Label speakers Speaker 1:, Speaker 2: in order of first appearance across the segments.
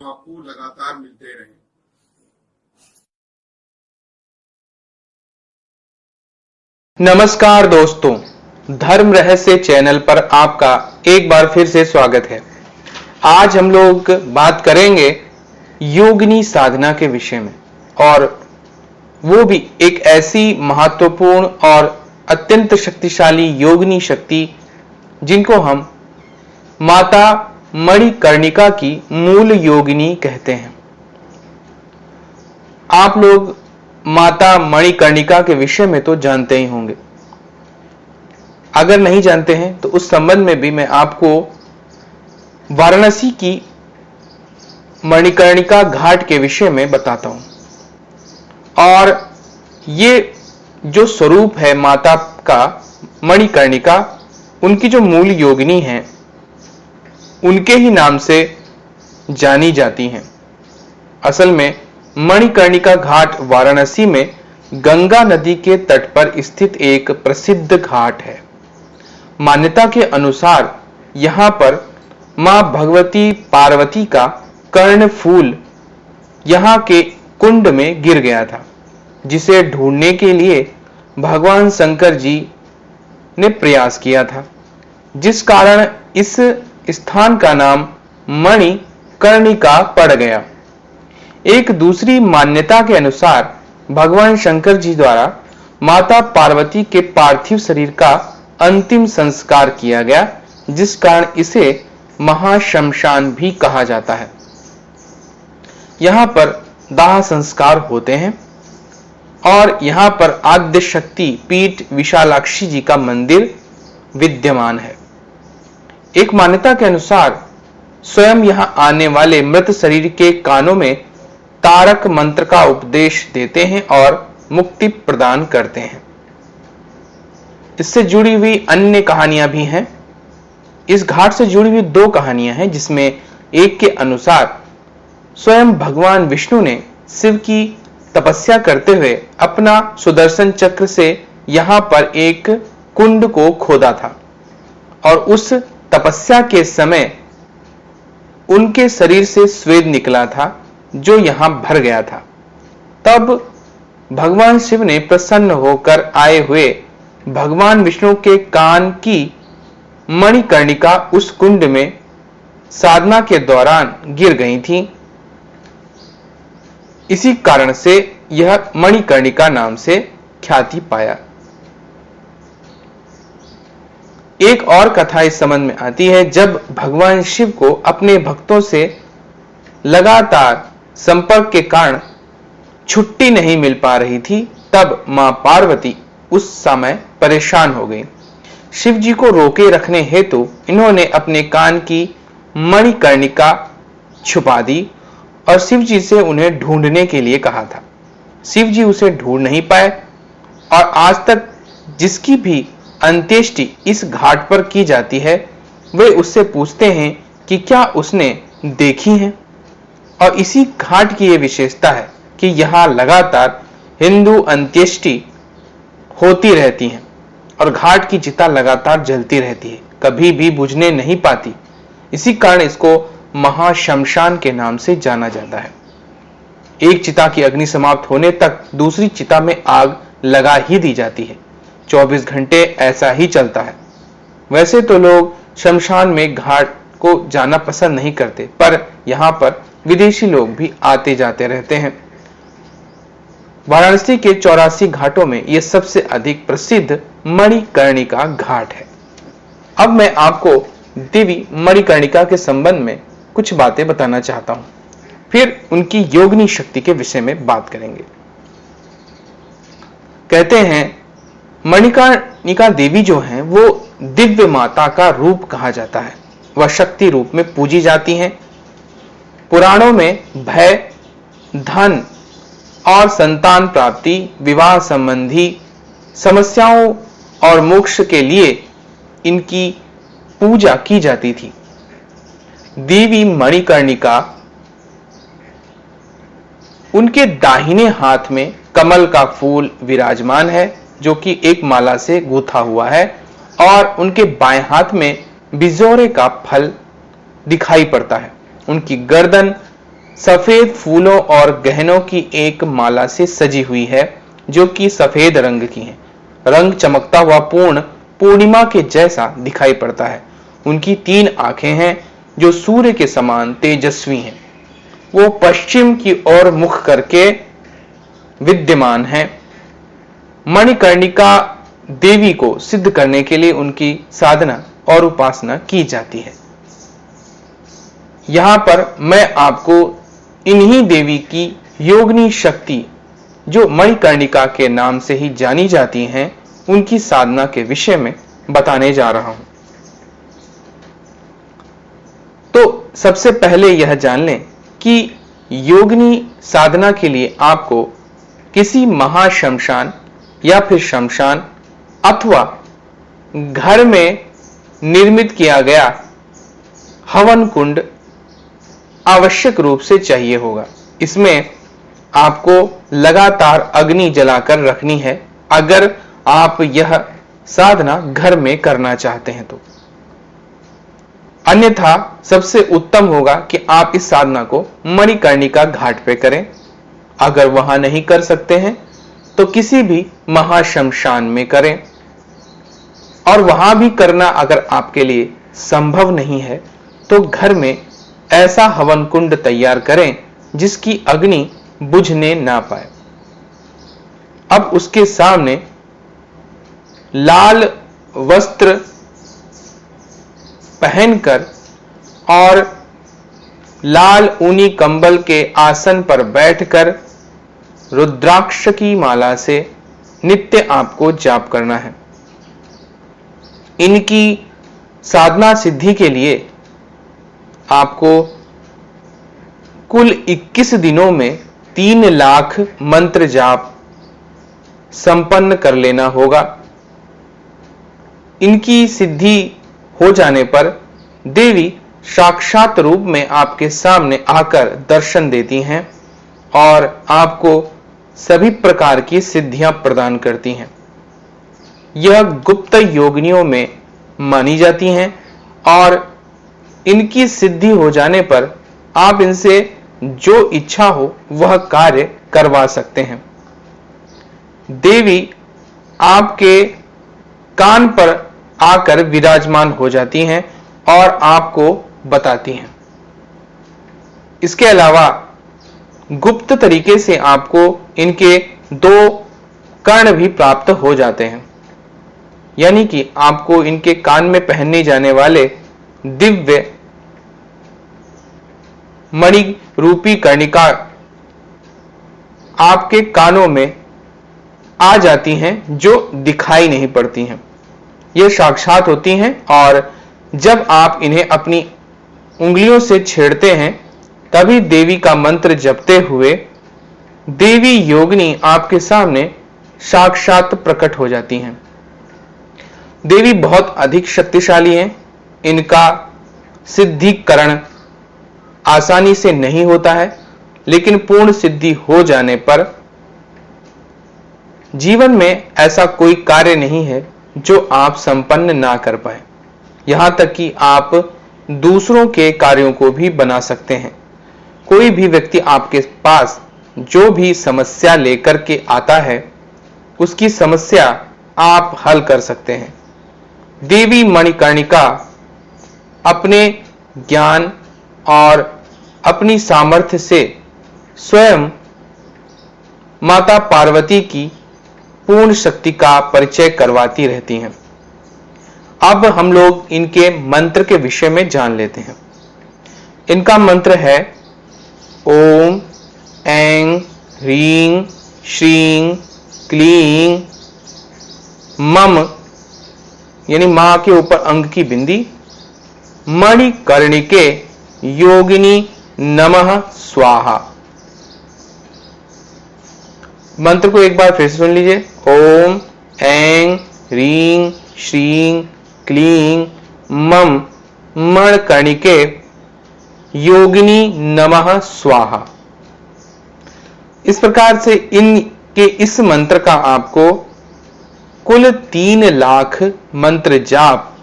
Speaker 1: आपको लगातार मिलते रहें।
Speaker 2: नमस्कार दोस्तों, धर्म रहस्य चैनल पर आपका एक बार फिर से स्वागत है। आज हम लोग बात करेंगे योगिनी साधना के विषय में, और वो भी एक ऐसी महत्वपूर्ण और अत्यंत शक्तिशाली योगिनी शक्ति जिनको हम माता मणिकर्णिका की मूल योगिनी कहते हैं। आप लोग माता मणिकर्णिका के विषय में तो जानते ही होंगे। अगर नहीं जानते हैं तो उस संबंध में भी मैं आपको वाराणसी की मणिकर्णिका घाट के विषय में बताता हूं। और ये जो स्वरूप है माता का मणिकर्णिका, उनकी जो मूल योगिनी है उनके ही नाम से जानी जाती हैं। असल में मणिकर्णिका घाट वाराणसी में गंगा नदी के तट पर स्थित एक प्रसिद्ध घाट है। मान्यता के अनुसार यहां पर मां भगवती पार्वती का कर्णफूल यहां के कुंड में गिर गया था, जिसे ढूंढने के लिए भगवान शंकर जी ने प्रयास किया था, जिस कारण इस स्थान का नाम मणिकर्णिका पड़ गया। एक दूसरी मान्यता के अनुसार भगवान शंकर जी द्वारा माता पार्वती के पार्थिव शरीर का अंतिम संस्कार किया गया, जिस कारण इसे महाश्मशान भी कहा जाता है। यहां पर दाह संस्कार होते हैं और यहां पर आद्य शक्ति पीठ विशालाक्षी जी का मंदिर विद्यमान है। एक मान्यता के अनुसार स्वयं यहां आने वाले मृत शरीर के कानों में तारक मंत्र का उपदेश देते हैं और मुक्ति प्रदान करते हैं। इससे जुड़ी हुई अन्य कहानियां भी हैं। इस घाट से जुड़ी हुई दो कहानियां हैं, जिसमें एक के अनुसार स्वयं भगवान विष्णु ने शिव की तपस्या करते हुए अपना सुदर्शन चक्र से यहां पर एक कुंड को खोदा था, और उस तपस्या के समय उनके शरीर से स्वेद निकला था जो यहां भर गया था। तब भगवान शिव ने प्रसन्न होकर आए हुए भगवान विष्णु के कान की मणिकर्णिका उस कुंड में साधना के दौरान गिर गई थी। इसी कारण से यह मणिकर्णिका नाम से ख्याति पाया। एक और कथा इस संबंध में आती है। जब भगवान शिव को अपने भक्तों से लगातार संपर्क के कारण छुट्टी नहीं मिल पा रही थी, तब मां पार्वती उस समय परेशान हो गई। शिव जी को रोके रखने हेतु इन्होंने अपने कान की मणिकर्णिका छुपा दी और शिव जी से उन्हें ढूंढने के लिए कहा था। शिव जी उसे ढूंढ नहीं पाए, और आज तक जिसकी भी अंत्येष्टि इस घाट पर की जाती है वे उससे पूछते हैं कि क्या उसने देखी है। और इसी घाट की यह विशेषता है कि यहां लगातार हिंदू अंत्येष्टि होती रहती हैं और घाट की चिता लगातार जलती रहती है, कभी भी बुझने नहीं पाती। इसी कारण इसको महाश्मशान के नाम से जाना जाता है। एक चिता की अग्नि समाप्त होने तक दूसरी चिता में आग लगा ही दी जाती है। 24 घंटे ऐसा ही चलता है। वैसे तो लोग शमशान में घाट को जाना पसंद नहीं करते, पर यहां पर विदेशी लोग भी आते जाते रहते हैं। वाराणसी के 84 घाटों में यह सबसे अधिक प्रसिद्ध मणिकर्णिका घाट है। अब मैं आपको देवी मणिकर्णिका के संबंध में कुछ बातें बताना चाहता हूं, फिर उनकी योगिनी शक्ति के विषय में बात करेंगे। कहते हैं मणिकर्णिका देवी जो हैं वो दिव्य माता का रूप कहा जाता है। वह शक्ति रूप में पूजी जाती हैं। पुराणों में भय, धन और संतान प्राप्ति, विवाह संबंधी समस्याओं और मोक्ष के लिए इनकी पूजा की जाती थी। देवी मणिकर्णिका, उनके दाहिने हाथ में कमल का फूल विराजमान है जो कि एक माला से गूंथा हुआ है, और उनके बाएं हाथ में बिजोरे का फल दिखाई पड़ता है। उनकी गर्दन सफेद फूलों और गहनों की एक माला से सजी हुई है, जो कि सफेद रंग की है। रंग चमकता हुआ पूर्णिमा के जैसा दिखाई पड़ता है। उनकी 3 आंखें हैं जो सूर्य के समान तेजस्वी हैं। वो पश्चिम की ओर मुख करके विद्यमान है। मणिकर्णिका देवी को सिद्ध करने के लिए उनकी साधना और उपासना की जाती है। यहां पर मैं आपको इन्हीं देवी की योगिनी शक्ति, जो मणिकर्णिका के नाम से ही जानी जाती हैं, उनकी साधना के विषय में बताने जा रहा हूं। तो सबसे पहले यह जान लें कि योगिनी साधना के लिए आपको किसी महाशमशान या फिर शमशान अथवा घर में निर्मित किया गया हवन कुंड आवश्यक रूप से चाहिए होगा। इसमें आपको लगातार अग्नि जलाकर रखनी है, अगर आप यह साधना घर में करना चाहते हैं तो। अन्यथा सबसे उत्तम होगा कि आप इस साधना को मणिकर्णिका घाट पे करें। अगर वहां नहीं कर सकते हैं तो किसी भी महाशमशान में करें, और वहां भी करना अगर आपके लिए संभव नहीं है तो घर में ऐसा हवन कुंड तैयार करें जिसकी अग्नि बुझने ना पाए। अब उसके सामने लाल वस्त्र पहनकर और लाल ऊनी कंबल के आसन पर बैठकर रुद्राक्ष की माला से नित्य आपको जाप करना है। इनकी साधना सिद्धि के लिए आपको कुल 21 दिनों में 3 लाख मंत्र जाप संपन्न कर लेना होगा। इनकी सिद्धि हो जाने पर देवी साक्षात रूप में आपके सामने आकर दर्शन देती हैं और आपको सभी प्रकार की सिद्धियां प्रदान करती हैं। यह गुप्त योगिनियों में मानी जाती हैं और इनकी सिद्धि हो जाने पर आप इनसे जो इच्छा हो वह कार्य करवा सकते हैं। देवी आपके कान पर आकर विराजमान हो जाती हैं और आपको बताती हैं। इसके अलावा गुप्त तरीके से आपको इनके 2 कर्ण भी प्राप्त हो जाते हैं, यानी कि आपको इनके कान में पहनने जाने वाले दिव्य मणि रूपी कर्णिका आपके कानों में आ जाती हैं, जो दिखाई नहीं पड़ती हैं। ये साक्षात होती हैं और जब आप इन्हें अपनी उंगलियों से छेड़ते हैं तभी देवी का मंत्र जपते हुए देवी योगिनी आपके सामने साक्षात प्रकट हो जाती हैं। देवी बहुत अधिक शक्तिशाली हैं। इनका सिद्धिकरण आसानी से नहीं होता है, लेकिन पूर्ण सिद्धि हो जाने पर जीवन में ऐसा कोई कार्य नहीं है जो आप संपन्न ना कर पाए। यहां तक कि आप दूसरों के कार्यों को भी बना सकते हैं। कोई भी व्यक्ति आपके पास जो भी समस्या लेकर के आता है, उसकी समस्या आप हल कर सकते हैं। देवी मणिकर्णिका अपने ज्ञान और अपनी सामर्थ्य से स्वयं माता पार्वती की पूर्ण शक्ति का परिचय करवाती रहती हैं। अब हम लोग इनके मंत्र के विषय में जान लेते हैं। इनका मंत्र है ओम ऐं ह्रीं श्रीं क्लीं मम, यानी मां के ऊपर अंग की बिंदी, मणिकर्णिके योगिनी नमः स्वाहा। मंत्र को एक बार फिर से सुन लीजिए। ओम ऐं ह्रीं श्रीं क्लीं मम मणिकर्णिके योगिनी नमः स्वाहा। इस प्रकार से इनके इस मंत्र का आपको कुल 3 लाख मंत्र जाप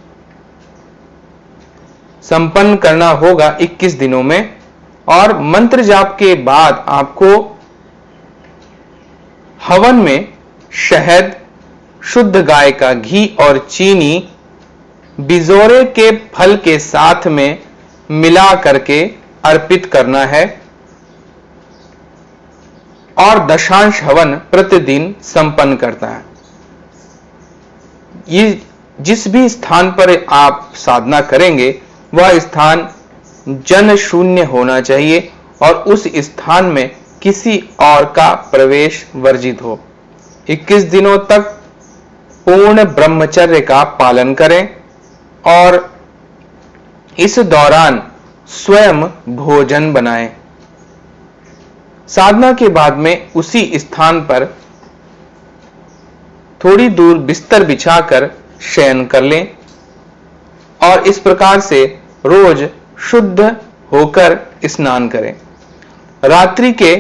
Speaker 2: संपन्न करना होगा 21 दिनों में, और मंत्र जाप के बाद आपको हवन में शहद, शुद्ध गाय का घी और चीनी बिजोरे के फल के साथ में मिला करके अर्पित करना है और दशांश हवन प्रतिदिन संपन्न करता है। ये जिस भी स्थान पर आप साधना करेंगे वह स्थान जन शून्य होना चाहिए और उस स्थान में किसी और का प्रवेश वर्जित हो। 21 दिनों तक पूर्ण ब्रह्मचर्य का पालन करें और इस दौरान स्वयं भोजन बनाएं। साधना के बाद में उसी स्थान पर थोड़ी दूर बिस्तर बिछाकर शयन कर लें और इस प्रकार से रोज शुद्ध होकर स्नान करें। रात्रि के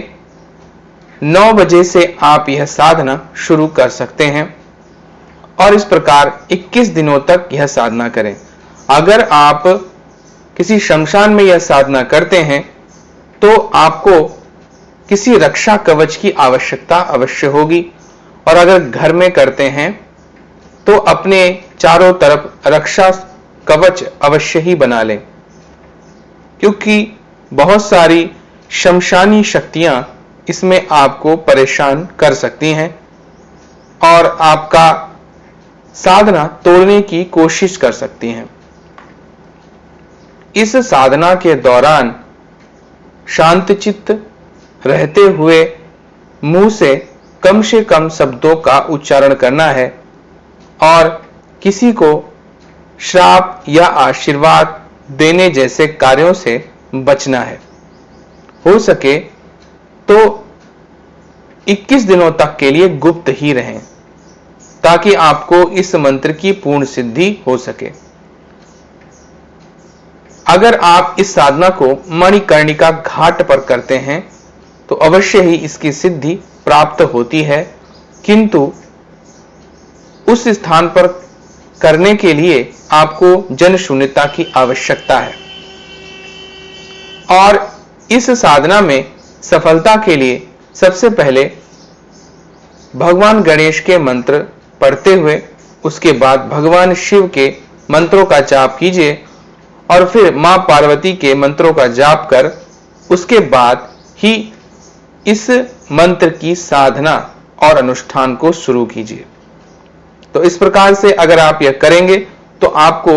Speaker 2: 9 बजे से आप यह साधना शुरू कर सकते हैं और इस प्रकार 21 दिनों तक यह साधना करें। अगर आप किसी शमशान में यह साधना करते हैं तो आपको किसी रक्षा कवच की आवश्यकता अवश्य होगी और अगर घर में करते हैं तो अपने चारों तरफ रक्षा कवच अवश्य ही बना लें, क्योंकि बहुत सारी शमशानी शक्तियां इसमें आपको परेशान कर सकती हैं और आपका साधना तोड़ने की कोशिश कर सकती हैं। इस साधना के दौरान शांतचित्त रहते हुए मुंह से कम शब्दों का उच्चारण करना है और किसी को श्राप या आशीर्वाद देने जैसे कार्यों से बचना है। हो सके तो 21 दिनों तक के लिए गुप्त ही रहें ताकि आपको इस मंत्र की पूर्ण सिद्धि हो सके। अगर आप इस साधना को मणिकर्णिका घाट पर करते हैं तो अवश्य ही इसकी सिद्धि प्राप्त होती है, किंतु उस स्थान पर करने के लिए आपको जन शून्यता की आवश्यकता है और इस साधना में सफलता के लिए सबसे पहले भगवान गणेश के मंत्र पढ़ते हुए उसके बाद भगवान शिव के मंत्रों का जाप कीजिए और फिर मां पार्वती के मंत्रों का जाप कर उसके बाद ही इस मंत्र की साधना और अनुष्ठान को शुरू कीजिए। तो इस प्रकार से अगर आप यह करेंगे तो आपको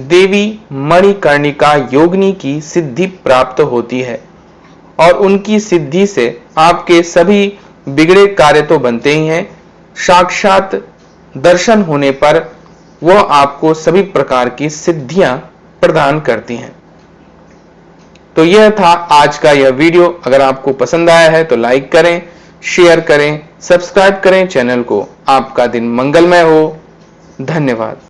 Speaker 2: देवी मणिकर्णिका योगिनी की सिद्धि प्राप्त होती है और उनकी सिद्धि से आपके सभी बिगड़े कार्य तो बनते ही हैं, साक्षात दर्शन होने पर वह आपको सभी प्रकार की सिद्धियां प्रदान करती हैं। तो यह था आज का यह वीडियो। अगर आपको पसंद आया है तो लाइक करें, शेयर करें, सब्सक्राइब करें चैनल को। आपका दिन मंगलमय हो। धन्यवाद।